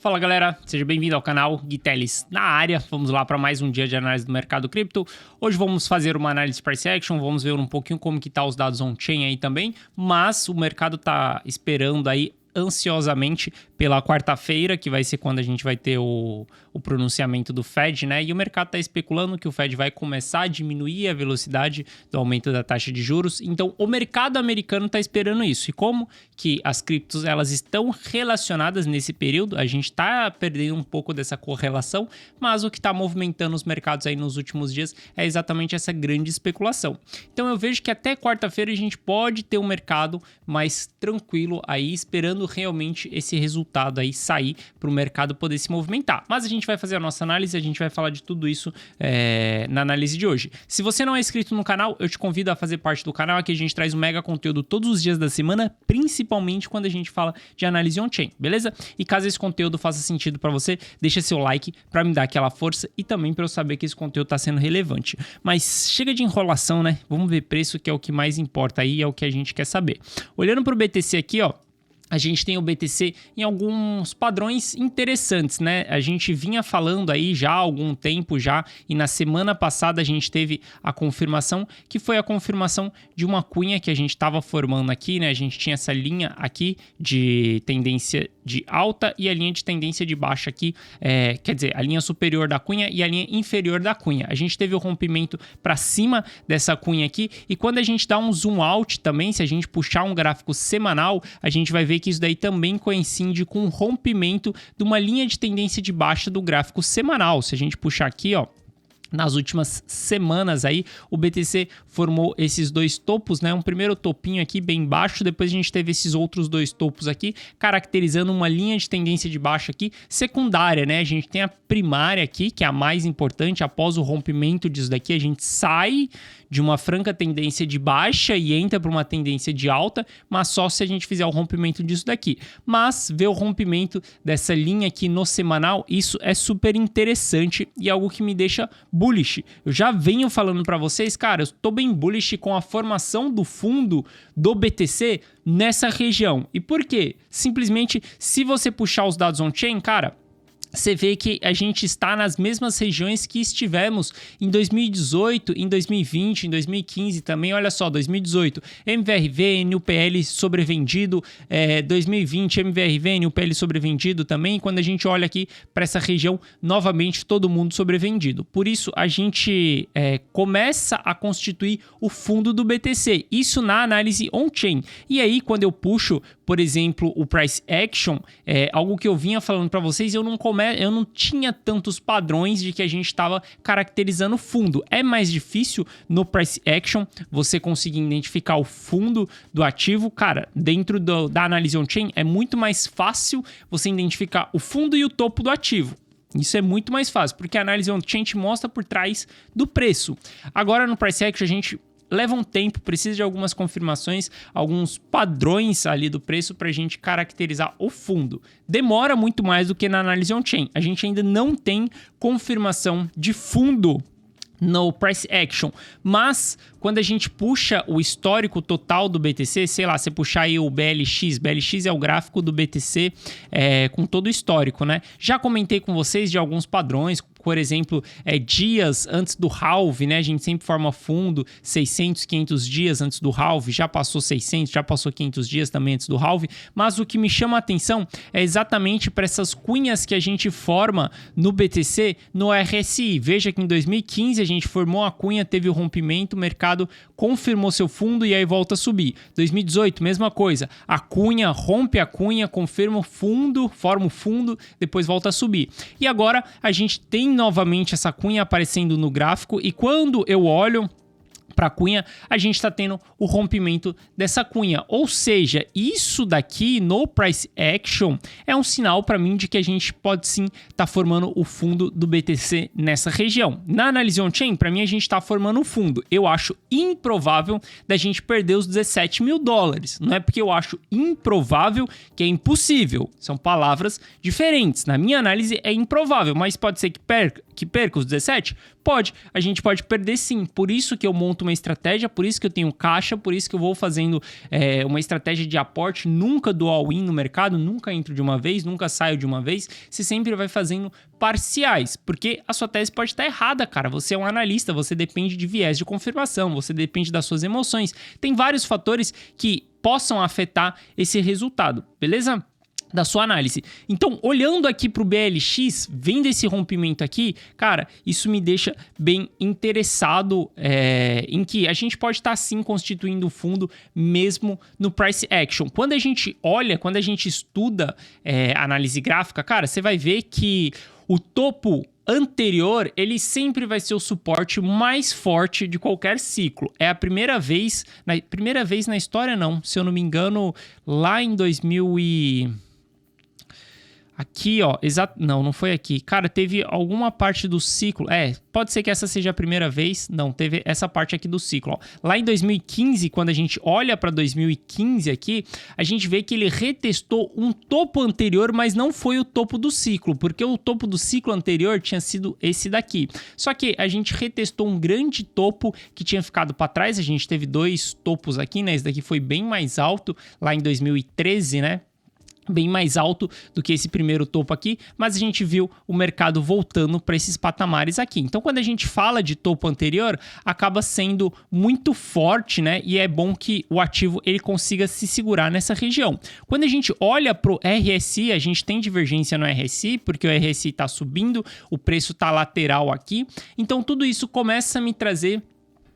Fala galera, seja bem-vindo ao canal Gui Teles na área. Vamos lá para mais um dia de análise do mercado cripto. Hoje vamos fazer uma análise de price action, vamos ver um pouquinho como que tá os dados on-chain aí também, mas o mercado tá esperando aí ansiosamente pela quarta-feira, que vai ser quando a gente vai ter o pronunciamento do Fed, né? E o mercado está especulando que o Fed vai começar a diminuir a velocidade do aumento da taxa de juros. Então, o mercado americano está esperando isso. E como que as criptos elas estão relacionadas nesse período, a gente está perdendo um pouco dessa correlação, mas o que está movimentando os mercados aí nos últimos dias é exatamente essa grande especulação. Então, eu vejo que até quarta-feira a gente pode ter um mercado mais tranquilo aí, esperando realmente esse resultado aí sair para o mercado poder se movimentar. Mas a gente vai fazer a nossa análise, a gente vai falar de tudo isso na análise de hoje. Se você não é inscrito no canal, eu te convido a fazer parte do canal. Aqui a gente traz um mega conteúdo todos os dias da semana, principalmente quando a gente fala de análise on-chain, beleza? E caso esse conteúdo faça sentido para você, deixa seu like para me dar aquela força e também para eu saber que esse conteúdo está sendo relevante. Mas chega de enrolação, né? Vamos ver preço, que é o que mais importa aí, é o que a gente quer saber. Olhando para o BTC aqui, ó, a gente tem o BTC em alguns padrões interessantes, né? A gente vinha falando aí já há algum tempo já, e na semana passada a gente teve a confirmação, que foi a confirmação de uma cunha que a gente estava formando aqui, né? A gente tinha essa linha aqui de tendência de alta e a linha de tendência de baixa aqui, quer dizer, a linha superior da cunha e a linha inferior da cunha. A gente teve o rompimento para cima dessa cunha aqui, e quando a gente dá um zoom out também, se a gente puxar um gráfico semanal, a gente vai ver que isso daí também coincide com o rompimento de uma linha de tendência de baixa do gráfico semanal. Se a gente puxar aqui, ó, nas últimas semanas aí, o BTC formou esses dois topos, né? Um primeiro topinho aqui bem baixo, depois a gente teve esses outros dois topos aqui, caracterizando uma linha de tendência de baixa aqui secundária, né? A gente tem a primária aqui, que é a mais importante. Após o rompimento disso daqui, a gente sai de uma franca tendência de baixa e entra para uma tendência de alta, mas só se a gente fizer o rompimento disso daqui. Mas ver o rompimento dessa linha aqui no semanal, isso é super interessante e é algo que me deixa bullish. Eu já venho falando para vocês, cara, eu estou bem bullish com a formação do fundo do BTC nessa região. E por quê? Simplesmente, se você puxar os dados on-chain, cara, você vê que a gente está nas mesmas regiões que estivemos em 2018, em 2020, em 2015 também. Olha só, 2018, MVRV, NUPL sobrevendido, 2020, MVRV, NUPL sobrevendido também. Quando a gente olha aqui para essa região, novamente todo mundo sobrevendido. Por isso, a gente começa a constituir o fundo do BTC. Isso na análise on-chain. E aí, quando eu puxo, por exemplo, o Price Action, algo que eu vinha falando para vocês, eu não tinha tantos padrões de que a gente estava caracterizando o fundo. É mais difícil no Price Action você conseguir identificar o fundo do ativo. Cara, dentro da análise on-chain é muito mais fácil você identificar o fundo e o topo do ativo. Isso é muito mais fácil, porque a análise on-chain te mostra por trás do preço. Agora no Price Action a gente leva um tempo, precisa de algumas confirmações, alguns padrões ali do preço para a gente caracterizar o fundo. Demora muito mais do que na análise on-chain. A gente ainda não tem confirmação de fundo no Price Action, mas quando a gente puxa o histórico total do BTC, sei lá, você puxar aí o BLX é o gráfico do BTC com todo o histórico, né? Já comentei com vocês de alguns padrões, por exemplo, dias antes do halve, né? A gente sempre forma fundo 600, 500 dias antes do halve, já passou 600, já passou 500 dias também antes do halve, mas o que me chama a atenção é exatamente para essas cunhas que a gente forma no BTC, no RSI. Veja que em 2015 a gente formou a cunha, teve o rompimento, o mercado confirmou seu fundo e aí volta a subir. 2018, mesma coisa, a cunha, rompe a cunha, confirma o fundo, forma o fundo, depois volta a subir. E agora a gente tem novamente essa cunha aparecendo no gráfico e quando eu olho para a cunha, a gente está tendo o rompimento dessa cunha. Ou seja, isso daqui no Price Action é um sinal para mim de que a gente pode sim estar formando o fundo do BTC nessa região. Na análise on-chain, para mim, a gente está formando o fundo. Eu acho improvável da gente perder os 17 mil dólares. Não é porque eu acho improvável que é impossível. São palavras diferentes. Na minha análise, é improvável, mas pode ser que perca os 17? Pode, a gente pode perder sim, por isso que eu monto uma estratégia, por isso que eu tenho caixa, por isso que eu vou fazendo uma estratégia de aporte, nunca do all-in no mercado, nunca entro de uma vez, nunca saio de uma vez, você sempre vai fazendo parciais, porque a sua tese pode estar errada, cara, você é um analista, você depende de viés de confirmação, você depende das suas emoções, tem vários fatores que possam afetar esse resultado, beleza? Da sua análise. Então, olhando aqui para o BLX, vendo esse rompimento aqui, cara, isso me deixa bem interessado em que a gente pode estar sim constituindo o fundo mesmo no price action. Quando a gente olha, quando a gente estuda análise gráfica, cara, você vai ver que o topo anterior, ele sempre vai ser o suporte mais forte de qualquer ciclo. É a primeira vez na história não, se eu não me engano, lá em 2000 e... Aqui, ó, não foi aqui. Cara, teve alguma parte do ciclo. Pode ser que essa seja a primeira vez. Não, teve essa parte aqui do ciclo, ó. Lá em 2015, quando a gente olha para 2015 aqui, a gente vê que ele retestou um topo anterior, mas não foi o topo do ciclo, porque o topo do ciclo anterior tinha sido esse daqui. Só que a gente retestou um grande topo que tinha ficado para trás. A gente teve dois topos aqui, né? Esse daqui foi bem mais alto lá em 2013, né? Bem mais alto do que esse primeiro topo aqui, mas a gente viu o mercado voltando para esses patamares aqui. Então, quando a gente fala de topo anterior, acaba sendo muito forte, né? E é bom que o ativo ele consiga se segurar nessa região. Quando a gente olha para o RSI, a gente tem divergência no RSI, porque o RSI está subindo, o preço está lateral aqui. Então, tudo isso começa a me trazer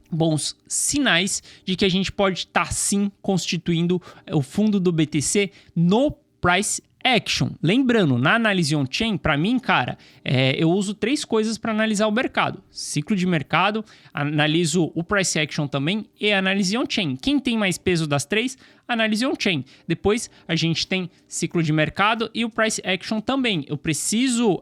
bons sinais de que a gente pode estar sim constituindo o fundo do BTC no price action. Lembrando, na análise on-chain, para mim, cara, eu uso 3 coisas para analisar o mercado. Ciclo de mercado, analiso o price action também e análise on-chain. Quem tem mais peso das 3? Análise on-chain. Depois a gente tem ciclo de mercado e o price action também. Eu preciso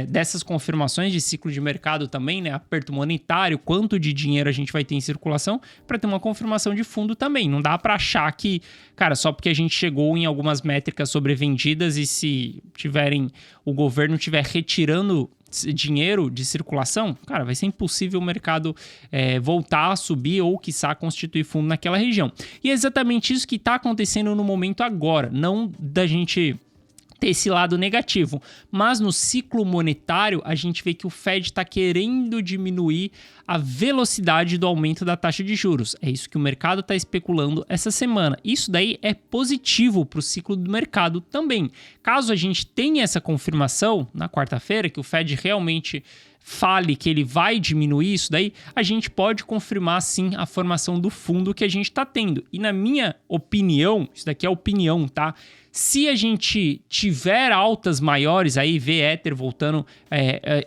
dessas confirmações de ciclo de mercado também, né? Aperto monetário, quanto de dinheiro a gente vai ter em circulação para ter uma confirmação de fundo também. Não dá para achar que, cara, só porque a gente chegou em algumas métricas sobrevendidas e se o governo estiver retirando dinheiro de circulação, cara, vai ser impossível o mercado voltar a subir ou, quiçá, constituir fundo naquela região. E é exatamente isso que está acontecendo no momento agora, não da gente ter esse lado negativo, mas no ciclo monetário a gente vê que o Fed está querendo diminuir a velocidade do aumento da taxa de juros. É isso que o mercado está especulando essa semana. Isso daí é positivo para o ciclo do mercado também. Caso a gente tenha essa confirmação na quarta-feira, que o Fed realmente fale que ele vai diminuir isso daí, a gente pode confirmar sim a formação do fundo que a gente está tendo. E na minha opinião, isso daqui é opinião, tá? Se a gente tiver altas maiores, aí ver Ether voltando,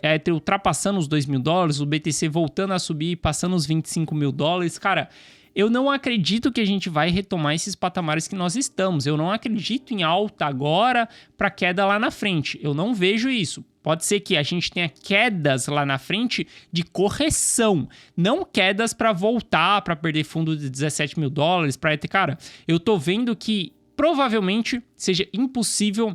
Ether ultrapassando os $2.000, o BTC voltando a subir, passando os $25.000, cara, eu não acredito que a gente vai retomar esses patamares que nós estamos. Eu não acredito em alta agora para queda lá na frente. Eu não vejo isso. Pode ser que a gente tenha quedas lá na frente de correção, não quedas para voltar, para perder fundo de $17.000, para Ether. Cara, eu tô vendo que provavelmente seja impossível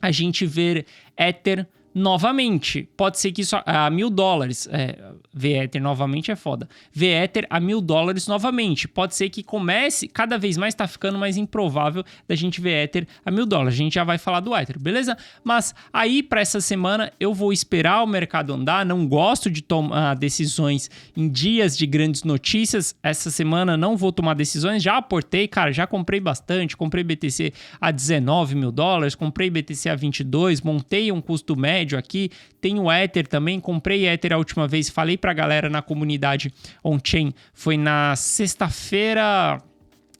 a gente ver Ether novamente. Pode ser que isso a $1.000. Ver Ether novamente é foda. Ver Ether a $1.000 novamente. Pode ser que comece, cada vez mais tá ficando mais improvável da gente ver Ether a $1.000. A gente já vai falar do Ether, beleza? Mas aí para essa semana eu vou esperar o mercado andar. Não gosto de tomar decisões em dias de grandes notícias. Essa semana não vou tomar decisões. Já aportei, cara, já comprei bastante. Comprei BTC a $19.000, comprei BTC a 22, montei um custo médio aqui, tenho Ether também, comprei Ether a última vez, falei pra galera na comunidade on-chain, foi na sexta-feira,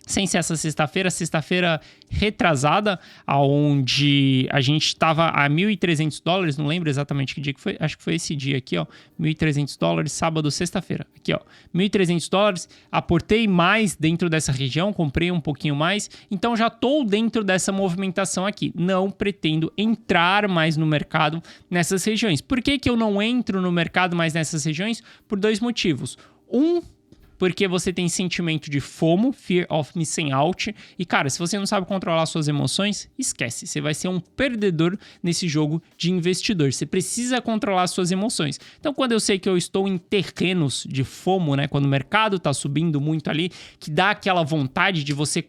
sem ser essa sexta-feira retrasada, onde a gente estava a $1.300, não lembro exatamente que dia que foi, acho que foi esse dia aqui, ó, $1.300, sábado, sexta-feira, aqui, ó, $1.300, aportei mais dentro dessa região, comprei um pouquinho mais, então já estou dentro dessa movimentação aqui, não pretendo entrar mais no mercado nessas regiões. Por que que eu não entro no mercado mais nessas regiões? Por 2 motivos. Porque você tem sentimento de FOMO, Fear of Missing Out. E, cara, se você não sabe controlar suas emoções, esquece. Você vai ser um perdedor nesse jogo de investidor. Você precisa controlar suas emoções. Então, quando eu sei que eu estou em terrenos de FOMO, né? Quando o mercado tá subindo muito ali, que dá aquela vontade de você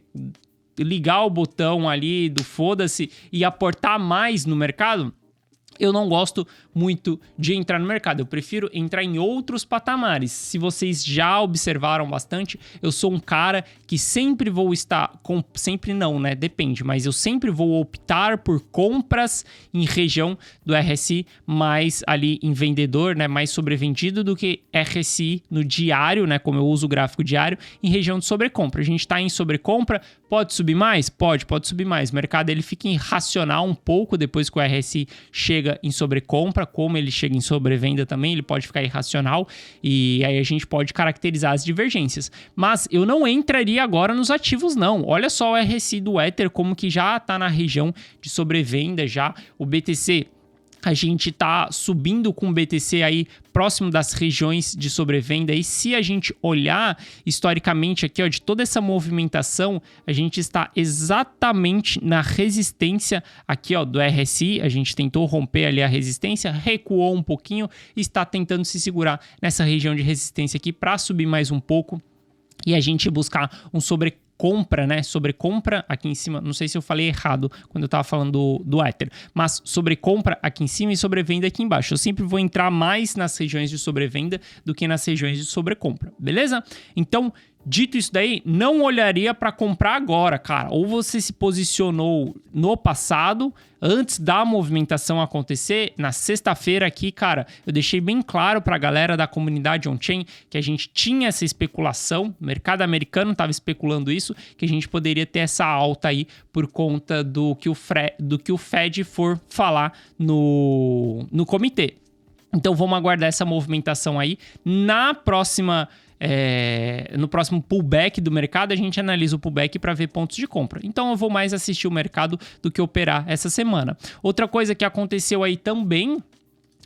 ligar o botão ali do foda-se e aportar mais no mercado, eu não gosto muito de entrar no mercado. Eu prefiro entrar em outros patamares. Se vocês já observaram bastante, eu sou um cara que sempre vou estar... Sempre não, né? Depende. Mas eu sempre vou optar por compras em região do RSI mais ali em vendedor, né? Mais sobrevendido do que RSI no diário, né? Como eu uso o gráfico diário, em região de sobrecompra. A gente está em sobrecompra, pode subir mais? Pode subir mais. O mercado ele fica irracional um pouco depois que o RSI chega em sobrecompra, como ele chega em sobrevenda também, ele pode ficar irracional e aí a gente pode caracterizar as divergências. Mas eu não entraria agora nos ativos não. Olha só o RSI do Ether como que já está na região de sobrevenda já. O BTC, a gente tá subindo com o BTC aí próximo das regiões de sobrevenda. E se a gente olhar historicamente aqui, ó, de toda essa movimentação, a gente está exatamente na resistência aqui, ó, do RSI. A gente tentou romper ali a resistência, recuou um pouquinho e está tentando se segurar nessa região de resistência aqui para subir mais um pouco e a gente buscar um sobrecompra, né? Sobrecompra aqui em cima. Não sei se eu falei errado quando eu estava falando do Ether, mas sobrecompra aqui em cima e sobrevenda aqui embaixo. Eu sempre vou entrar mais nas regiões de sobrevenda do que nas regiões de sobrecompra, beleza? Então, dito isso daí, não olharia para comprar agora, cara. Ou você se posicionou no passado, antes da movimentação acontecer, na sexta-feira aqui, cara, eu deixei bem claro para a galera da comunidade on-chain que a gente tinha essa especulação, o mercado americano estava especulando isso, que a gente poderia ter essa alta aí por conta do que o Fed for falar no comitê. Então vamos aguardar essa movimentação aí. No próximo pullback do mercado, a gente analisa o pullback para ver pontos de compra. Então eu vou mais assistir o mercado do que operar essa semana. Outra coisa que aconteceu aí também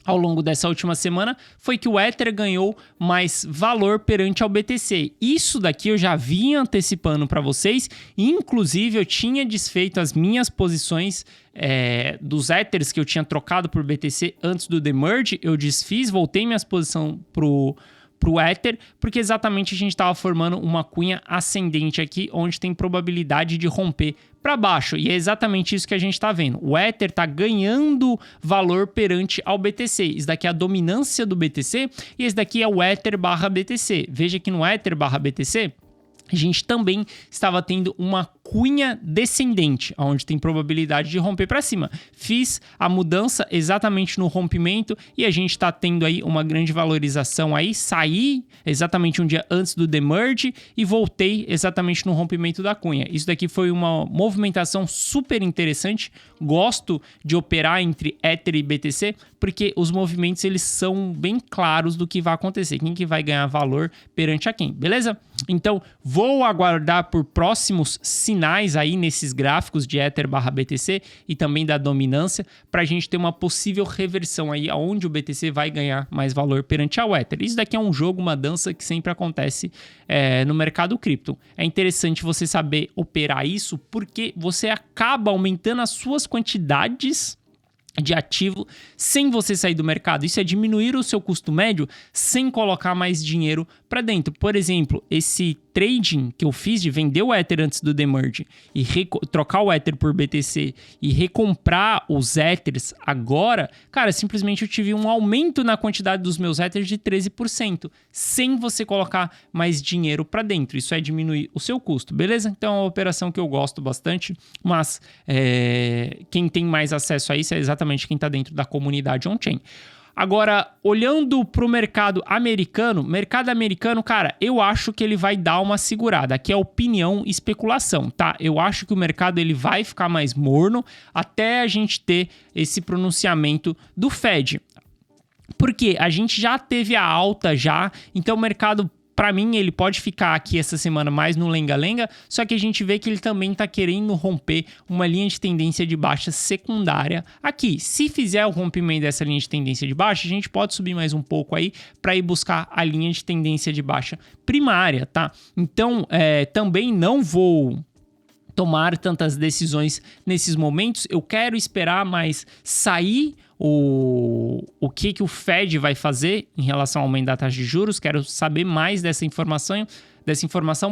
ao longo dessa última semana foi que o Ether ganhou mais valor perante ao BTC. Isso daqui eu já vinha antecipando para vocês, inclusive eu tinha desfeito as minhas posições dos Ethers que eu tinha trocado por BTC antes do demerge, eu desfiz, voltei minhas posições pro Ether, porque exatamente a gente estava formando uma cunha ascendente aqui, onde tem probabilidade de romper para baixo, e é exatamente isso que a gente está vendo. O Ether está ganhando valor perante ao BTC. Isso daqui é a dominância do BTC, e esse daqui é o Ether barra BTC. Veja que no Ether barra BTC, a gente também estava tendo uma cunha descendente, onde tem probabilidade de romper para cima. Fiz a mudança exatamente no rompimento e a gente está tendo aí uma grande valorização aí. Saí exatamente um dia antes do demerge e voltei exatamente no rompimento da cunha. Isso daqui foi uma movimentação super interessante. Gosto de operar entre Ether e BTC porque os movimentos eles são bem claros do que vai acontecer, quem que vai ganhar valor perante a quem, beleza? Então, vou aguardar por próximos sinais aí nesses gráficos de Ether barra BTC e também da dominância para a gente ter uma possível reversão aí aonde o BTC vai ganhar mais valor perante ao Ether. Isso daqui é um jogo, uma dança que sempre acontece no mercado cripto. É interessante você saber operar isso porque você acaba aumentando as suas quantidades de ativo sem você sair do mercado. Isso é diminuir o seu custo médio sem colocar mais dinheiro para dentro. Por exemplo, esse trading que eu fiz de vender o Ether antes do demerge e trocar o Ether por BTC e recomprar os Ethers agora, cara, simplesmente eu tive um aumento na quantidade dos meus Ethers de 13%, sem você colocar mais dinheiro para dentro. Isso é diminuir o seu custo, beleza? Então é uma operação que eu gosto bastante, mas quem tem mais acesso a isso é exatamente quem está dentro da comunidade on-chain. Agora, olhando para o mercado americano, cara, eu acho que ele vai dar uma segurada. Aqui é opinião e especulação, tá? Eu acho que o mercado ele vai ficar mais morno até a gente ter esse pronunciamento do Fed. Porque a gente já teve a alta já, então o mercado Para mim, ele pode ficar aqui essa semana mais no lenga-lenga, só que a gente vê que ele também está querendo romper uma linha de tendência de baixa secundária aqui. Se fizer o rompimento dessa linha de tendência de baixa, a gente pode subir mais um pouco aí para ir buscar a linha de tendência de baixa primária, tá? Então, também não vou tomar tantas decisões nesses momentos. Eu quero esperar mais sair o que o Fed vai fazer em relação ao aumento da taxa de juros. Quero saber mais dessa informação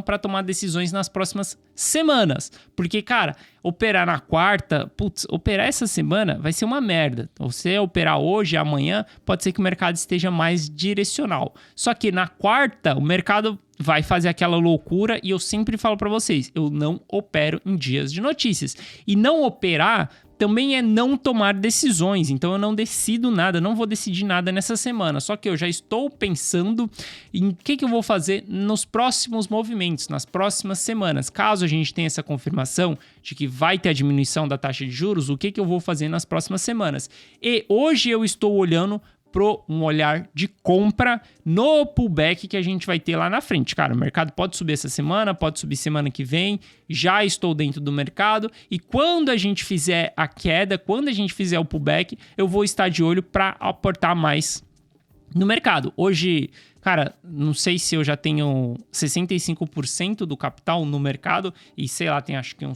para tomar decisões nas próximas semanas. Porque, cara, operar na quarta, operar essa semana vai ser uma merda. Você operar hoje, amanhã, pode ser que o mercado esteja mais direcional. Só que na quarta, o mercado vai fazer aquela loucura e eu sempre falo para vocês, eu não opero em dias de notícias. E não operar também é não tomar decisões, então eu não decido nada, não vou decidir nada nessa semana, só que eu já estou pensando em o que eu vou fazer nos próximos movimentos, nas próximas semanas. Caso a gente tenha essa confirmação de que vai ter a diminuição da taxa de juros, o que eu vou fazer nas próximas semanas. E hoje eu estou olhando pro um olhar de compra no pullback que a gente vai ter lá na frente. Cara, o mercado pode subir essa semana, pode subir semana que vem, já estou dentro do mercado e quando a gente fizer a queda, quando a gente fizer o pullback, eu vou estar de olho para aportar mais no mercado. Hoje, cara, não sei se eu já tenho 65% do capital no mercado e sei lá, tem acho que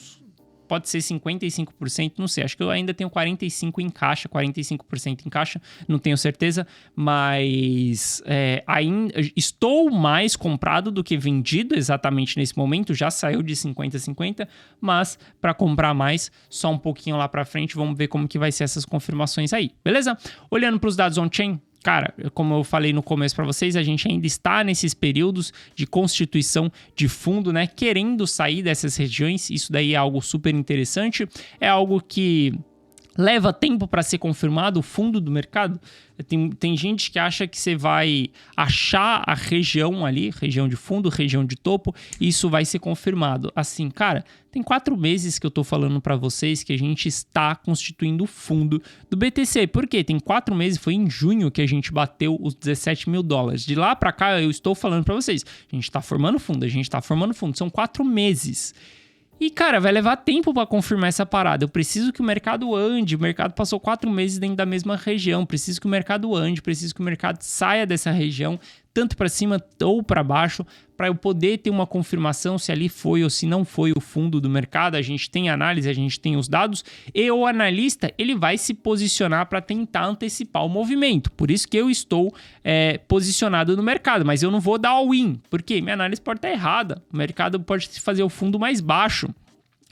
pode ser 55%, não sei. Acho que eu ainda tenho 45% em caixa, não tenho certeza, mas ainda estou mais comprado do que vendido exatamente nesse momento, já saiu de 50-50, mas para comprar mais, só um pouquinho lá para frente, vamos ver como que vai ser essas confirmações aí, beleza? Olhando para os dados on-chain, cara, como eu falei no começo para vocês, a gente ainda está nesses períodos de constituição de fundo, né? Querendo sair dessas regiões. Isso daí é algo super interessante. É algo que leva tempo para ser confirmado, o fundo do mercado. Tem gente que acha que você vai achar a região ali, região de fundo, região de topo, e isso vai ser confirmado. Assim, cara, tem 4 meses que eu tô falando para vocês que a gente está constituindo o fundo do BTC. Por quê? Tem 4 meses, foi em junho que a gente bateu os 17 mil dólares. De lá para cá, eu estou falando para vocês, a gente tá formando fundo, são 4 meses. E, cara, vai levar tempo para confirmar essa parada. Eu preciso que o mercado ande. O mercado passou 4 meses dentro da mesma região. Preciso que o mercado ande. Preciso que o mercado saia dessa região, tanto para cima ou para baixo, para eu poder ter uma confirmação se ali foi ou se não foi o fundo do mercado. A gente tem análise, a gente tem os dados e o analista ele vai se posicionar para tentar antecipar o movimento. Por isso que eu estou posicionado no mercado, mas eu não vou dar all-in, porque minha análise pode estar errada. O mercado pode fazer o fundo mais baixo.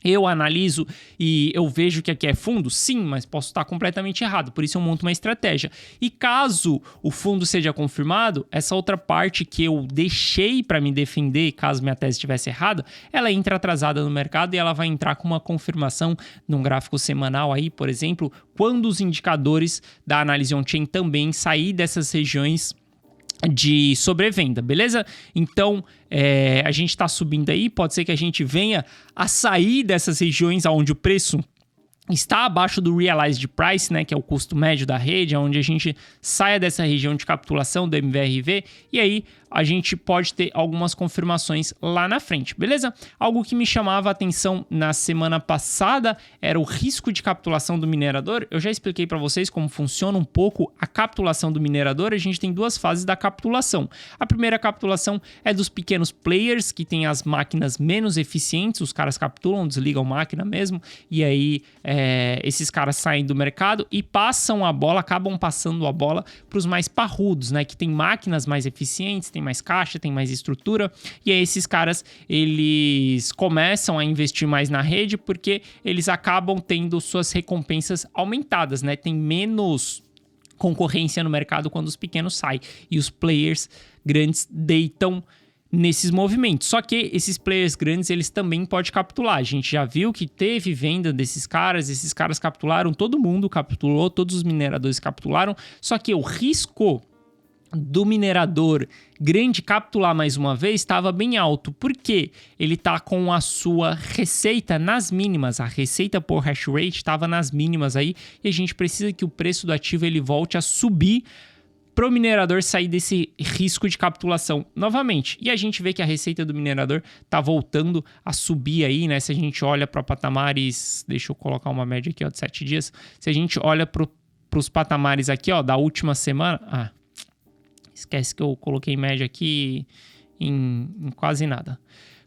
Eu analiso e eu vejo que aqui é fundo? Sim, mas posso estar completamente errado. Por isso eu monto uma estratégia. E caso o fundo seja confirmado, essa outra parte que eu deixei para me defender, caso minha tese estivesse errada, ela entra atrasada no mercado e ela vai entrar com uma confirmação num gráfico semanal aí, por exemplo, quando os indicadores da análise on-chain também sair dessas regiões de sobrevenda, beleza? Então, a gente está subindo aí, pode ser que a gente venha a sair dessas regiões onde o preço está abaixo do Realized Price, né, que é o custo médio da rede, onde a gente saia dessa região de capitulação do MVRV e aí a gente pode ter algumas confirmações lá na frente, beleza? Algo que me chamava a atenção na semana passada era o risco de capitulação do minerador. Eu já expliquei para vocês como funciona um pouco a capitulação do minerador. A gente tem 2 fases da capitulação. A primeira capitulação é dos pequenos players que têm as máquinas menos eficientes, os caras capturam, desligam a máquina mesmo, e aí esses caras saem do mercado e acabam passando a bola para os mais parrudos, né? Que tem máquinas mais eficientes, tem mais caixa, tem mais estrutura, e aí esses caras, eles começam a investir mais na rede porque eles acabam tendo suas recompensas aumentadas, né? Tem menos concorrência no mercado quando os pequenos saem e os players grandes deitam nesses movimentos. Só que esses players grandes, eles também podem capitular. A gente já viu que teve venda desses caras, esses caras capitularam, todo mundo capitulou, todos os mineradores capitularam, só que o risco do minerador grande capitular mais uma vez estava bem alto, porque ele está com a sua receita nas mínimas, a receita por hash rate estava nas mínimas aí, e a gente precisa que o preço do ativo ele volte a subir pro minerador sair desse risco de capitulação novamente. E a gente vê que a receita do minerador tá voltando a subir aí, né? Se a gente olha para patamares, deixa eu colocar uma média aqui, ó, de 7 dias. Se a gente olha pros patamares aqui, ó, da última semana, esquece que eu coloquei média aqui em quase nada.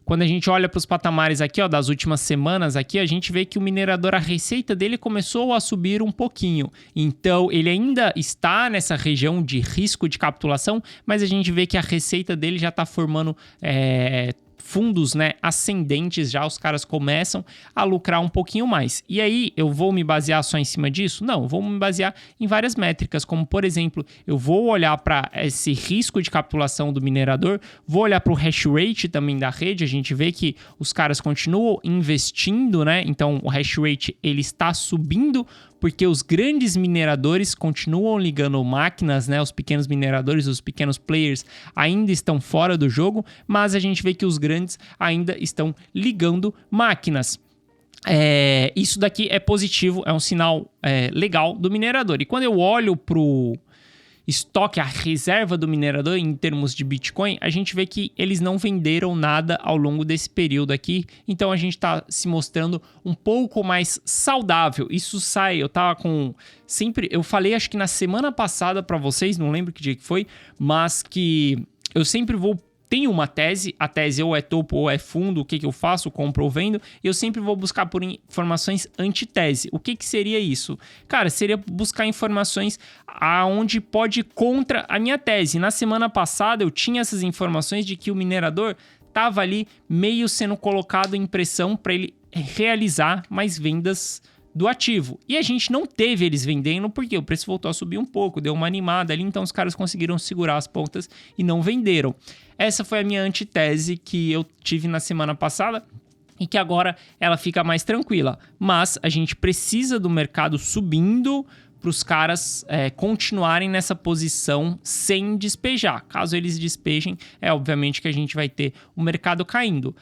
Quando a gente olha para os patamares aqui, ó, das últimas semanas aqui, a gente vê que o minerador, a receita dele começou a subir um pouquinho. Então, ele ainda está nessa região de risco de capitulação, mas a gente vê que a receita dele já está formando fundos, né, ascendentes, já os caras começam a lucrar um pouquinho mais. E aí, eu vou me basear só em cima disso? Não, eu vou me basear em várias métricas, como, por exemplo, eu vou olhar para esse risco de capitulação do minerador, vou olhar para o hash rate também da rede, a gente vê que os caras continuam investindo, né, então o hash rate, ele está subindo, porque os grandes mineradores continuam ligando máquinas, né? Os pequenos mineradores, os pequenos players ainda estão fora do jogo, mas a gente vê que os grandes ainda estão ligando máquinas. Isso daqui é positivo, é um sinal legal do minerador. E quando eu olho pro estoque, a reserva do minerador em termos de Bitcoin, a gente vê que eles não venderam nada ao longo desse período aqui, então a gente está se mostrando um pouco mais saudável. Isso sai, eu tava com sempre, eu falei acho que na semana passada para vocês, não lembro que dia que foi, mas que eu sempre tenho uma tese, a tese ou é topo ou é fundo, o que eu faço, compro ou vendo, e eu sempre vou buscar por informações antitese. O que seria isso? Cara, seria buscar informações aonde pode ir contra a minha tese. Na semana passada eu tinha essas informações de que o minerador estava ali meio sendo colocado em pressão para ele realizar mais vendas do ativo. E a gente não teve eles vendendo porque o preço voltou a subir um pouco, deu uma animada ali, então os caras conseguiram segurar as pontas e não venderam. Essa foi a minha antitese que eu tive na semana passada e que agora ela fica mais tranquila. Mas a gente precisa do mercado subindo para os caras continuarem nessa posição sem despejar. Caso eles despejem, obviamente que a gente vai ter o mercado caindo.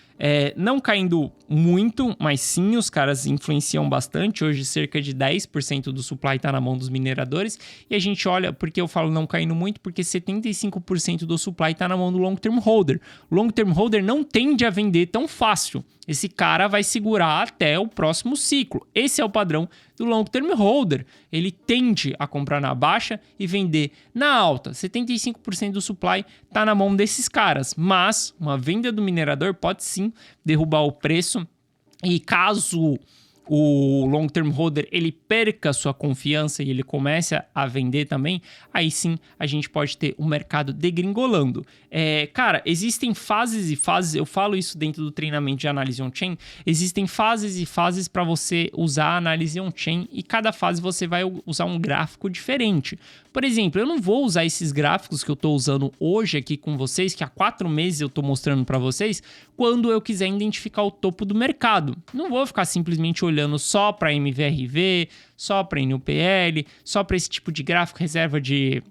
Não caindo muito, mas sim, os caras influenciam bastante. Hoje, cerca de 10% do supply está na mão dos mineradores. E a gente olha, porque eu falo não caindo muito, porque 75% do supply está na mão do long term holder. O long term holder não tende a vender tão fácil. Esse cara vai segurar até o próximo ciclo. Esse é o padrão do long term holder. Ele tende a comprar na baixa e vender na alta. 75% do supply está na mão desses caras. Mas uma venda do minerador pode sim derrubar o preço. E caso o long term holder ele perca sua confiança e ele comece a vender também, aí sim a gente pode ter o mercado degringolando. Cara, existem fases e fases, eu falo isso dentro do treinamento de análise on-chain, existem fases e fases para você usar a análise on-chain e cada fase você vai usar um gráfico diferente. Por exemplo, eu não vou usar esses gráficos que eu estou usando hoje aqui com vocês, que há 4 meses eu estou mostrando para vocês, quando eu quiser identificar o topo do mercado. Não vou ficar simplesmente olhando só para MVRV, só para NUPL, só para esse tipo de gráfico, reserva de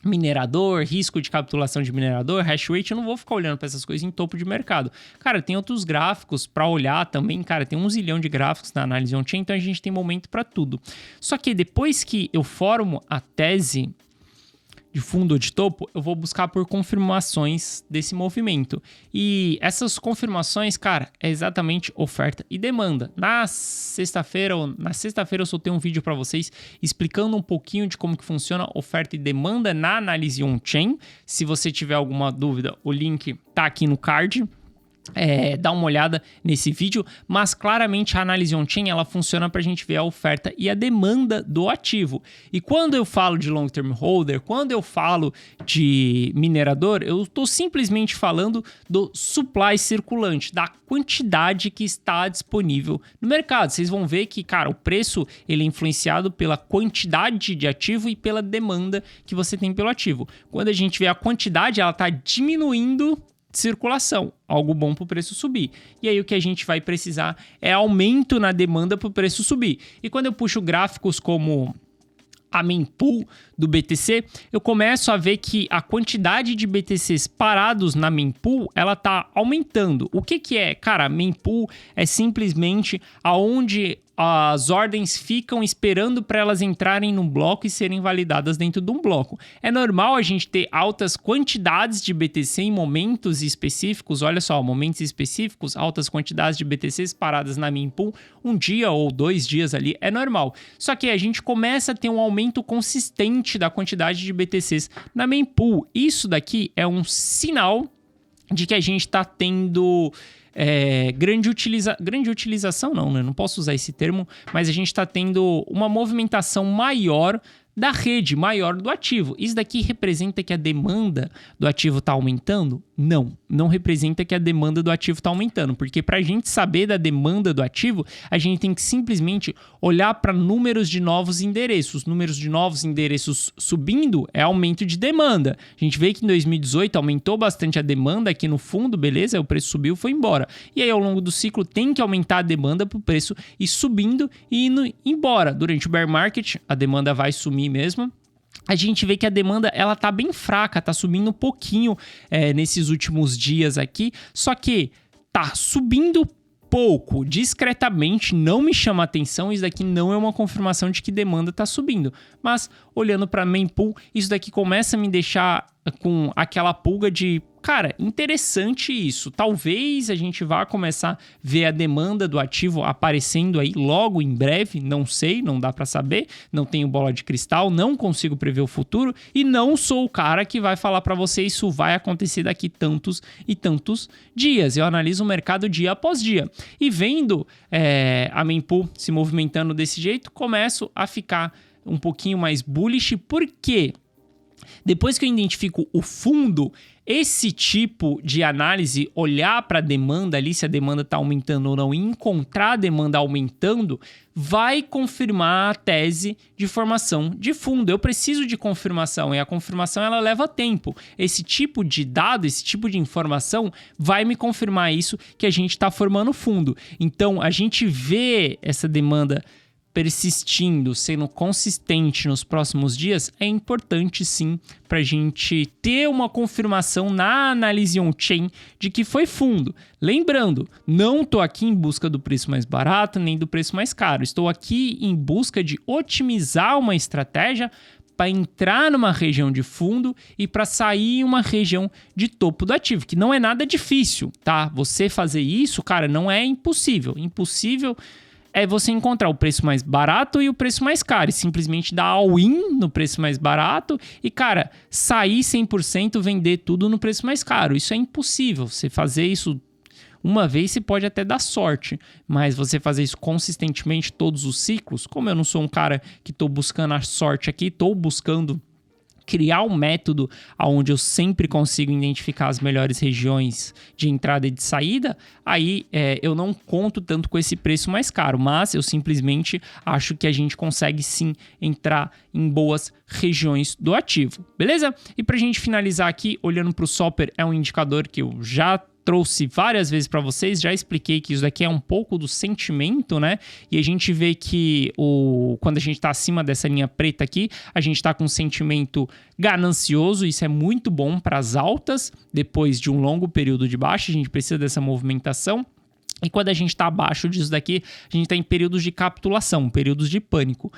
minerador, risco de capitulação de minerador, hash rate, eu não vou ficar olhando para essas coisas em topo de mercado. Cara, tem outros gráficos para olhar também, cara, tem 1 zilhão de gráficos na análise on-chain, então a gente tem momento para tudo. Só que depois que eu formo a tese de fundo ou de topo, eu vou buscar por confirmações desse movimento. E essas confirmações, cara, é exatamente oferta e demanda. Na sexta-feira eu soltei um vídeo para vocês explicando um pouquinho de como que funciona oferta e demanda na análise on-chain. Se você tiver alguma dúvida, o link tá aqui no card. Dá uma olhada nesse vídeo, mas claramente a análise on-chain ela funciona para a gente ver a oferta e a demanda do ativo. E quando eu falo de long term holder, quando eu falo de minerador, eu estou simplesmente falando do supply circulante, da quantidade que está disponível no mercado. Vocês vão ver que, cara, o preço ele é influenciado pela quantidade de ativo e pela demanda que você tem pelo ativo. Quando a gente vê a quantidade, ela está diminuindo circulação, algo bom para o preço subir. E aí o que a gente vai precisar é aumento na demanda para o preço subir. E quando eu puxo gráficos como a mempool do BTC, eu começo a ver que a quantidade de BTCs parados na mempool, ela tá aumentando. O que é? Cara, a mempool é simplesmente aonde as ordens ficam esperando para elas entrarem num bloco e serem validadas dentro de um bloco. É normal a gente ter altas quantidades de BTC em momentos específicos, olha só, momentos específicos, altas quantidades de BTCs paradas na mempool, um dia ou 2 dias ali, é normal. Só que a gente começa a ter um aumento consistente da quantidade de BTCs na mempool. Isso daqui é um sinal de que a gente está tendo grande utilização, não, né? Não posso usar esse termo, mas a gente está tendo uma movimentação maior da rede, maior do ativo. Isso daqui representa que a demanda do ativo está aumentando? Não representa que a demanda do ativo está aumentando, porque para a gente saber da demanda do ativo, a gente tem que simplesmente olhar para números de novos endereços. Números de novos endereços subindo é aumento de demanda. A gente vê que em 2018 aumentou bastante a demanda aqui no fundo, beleza? O preço subiu, foi embora. E aí ao longo do ciclo tem que aumentar a demanda para o preço ir subindo e indo embora. Durante o bear market, a demanda vai sumir mesmo. A gente vê que a demanda ela tá bem fraca, tá subindo um pouquinho nesses últimos dias aqui, só que tá subindo pouco, discretamente, não me chama atenção, isso daqui não é uma confirmação de que demanda tá subindo, mas olhando para mempool, isso daqui começa a me deixar com aquela pulga de, cara, interessante isso, talvez a gente vá começar a ver a demanda do ativo aparecendo aí logo em breve, não sei, não dá para saber, não tenho bola de cristal, não consigo prever o futuro e não sou o cara que vai falar para você isso vai acontecer daqui tantos e tantos dias, eu analiso o mercado dia após dia e vendo a mempool se movimentando desse jeito, começo a ficar um pouquinho mais bullish, porque depois que eu identifico o fundo, esse tipo de análise, olhar para a demanda ali, se a demanda está aumentando ou não, e encontrar a demanda aumentando, vai confirmar a tese de formação de fundo. Eu preciso de confirmação e a confirmação ela leva tempo. Esse tipo de dado, esse tipo de informação vai me confirmar isso que a gente está formando fundo. Então, a gente vê essa demanda persistindo, sendo consistente nos próximos dias, é importante sim para a gente ter uma confirmação na análise on-chain de que foi fundo. Lembrando, não estou aqui em busca do preço mais barato nem do preço mais caro, estou aqui em busca de otimizar uma estratégia para entrar numa região de fundo e para sair uma região de topo do ativo, que não é nada difícil, tá? Você fazer isso, cara, não é impossível. Impossível é você encontrar o preço mais barato e o preço mais caro, e simplesmente dar all-in no preço mais barato e, cara, sair 100%, vender tudo no preço mais caro. Isso é impossível. Você fazer isso uma vez, você pode até dar sorte, mas você fazer isso consistentemente todos os ciclos, como eu não sou um cara que estou buscando a sorte aqui, estou buscando criar um método onde eu sempre consigo identificar as melhores regiões de entrada e de saída, aí eu não conto tanto com esse preço mais caro, mas eu simplesmente acho que a gente consegue sim entrar em boas regiões do ativo, beleza? E para a gente finalizar aqui, olhando para o Soper, é um indicador que eu já trouxe várias vezes para vocês, já expliquei que isso daqui é um pouco do sentimento, né? E a gente vê que quando a gente está acima dessa linha preta aqui, a gente está com um sentimento ganancioso, isso é muito bom para as altas, depois de um longo período de baixa, a gente precisa dessa movimentação. E quando a gente está abaixo disso daqui, a gente está em períodos de capitulação, períodos de pânico.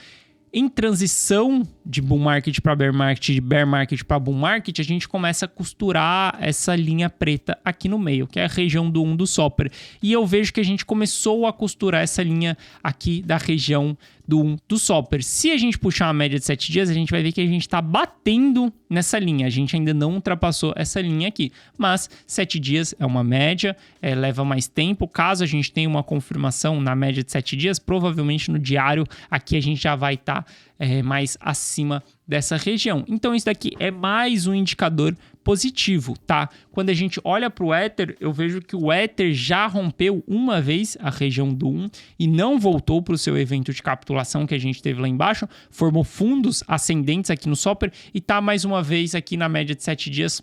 Em transição de bull market para bear market, de bear market para bull market, a gente começa a costurar essa linha preta aqui no meio, que é a região do 1 do Soper. E eu vejo que a gente começou a costurar essa linha aqui da região do 1 do Soper. Se a gente puxar uma média de 7 dias, a gente vai ver que a gente está batendo nessa linha. A gente ainda não ultrapassou essa linha aqui. Mas 7 dias é uma média, leva mais tempo. Caso a gente tenha uma confirmação na média de 7 dias, provavelmente no diário aqui a gente já vai estar mais acima dessa região. Então isso daqui é mais um indicador positivo, tá? Quando a gente olha para o Ether, eu vejo que o Ether já rompeu uma vez a região do 1 e não voltou para o seu evento de capitulação que a gente teve lá embaixo, formou fundos ascendentes aqui no Soper e tá mais uma vez aqui na média de 7 dias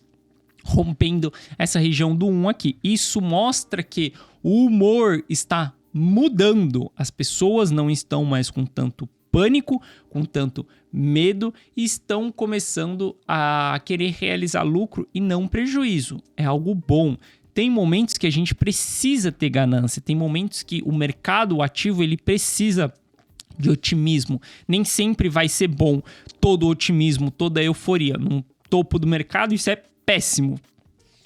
rompendo essa região do 1 aqui. Isso mostra que o humor está mudando, as pessoas não estão mais com tanto pânico, com tanto medo e estão começando a querer realizar lucro e não prejuízo. É algo bom. tem momentos que a gente precisa ter ganância, tem momentos que o mercado, o ativo, ele precisa de otimismo. Nem sempre vai ser bom todo otimismo, toda euforia. No topo do mercado, isso é péssimo.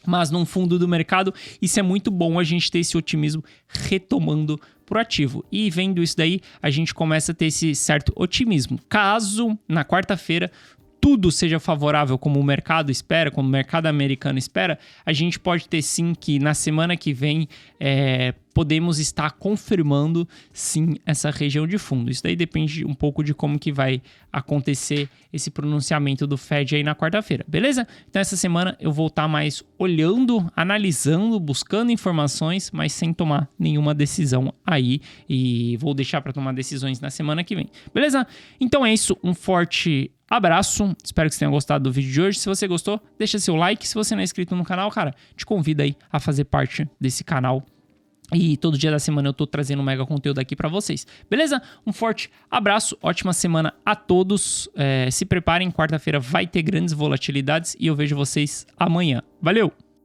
Mas no fundo do mercado, isso é muito bom a gente ter esse otimismo retomando pro ativo. E vendo isso daí, a gente começa a ter esse certo otimismo. Caso na quarta-feira tudo seja favorável como o mercado espera, como o mercado americano espera, a gente pode ter sim que na semana que vem podemos estar confirmando sim essa região de fundo. Isso daí depende um pouco de como que vai acontecer esse pronunciamento do Fed aí na quarta-feira, beleza? Então essa semana eu vou estar mais olhando, analisando, buscando informações, mas sem tomar nenhuma decisão aí, e vou deixar para tomar decisões na semana que vem, beleza? Então é isso, um forte abraço, espero que você tenha gostado do vídeo de hoje. Se você gostou, deixa seu like. Se você não é inscrito no canal, cara, te convido aí a fazer parte desse canal. E todo dia da semana eu tô trazendo um mega conteúdo aqui pra vocês. Beleza? Um forte abraço, ótima semana a todos. Se preparem, quarta-feira vai ter grandes volatilidades e eu vejo vocês amanhã. Valeu!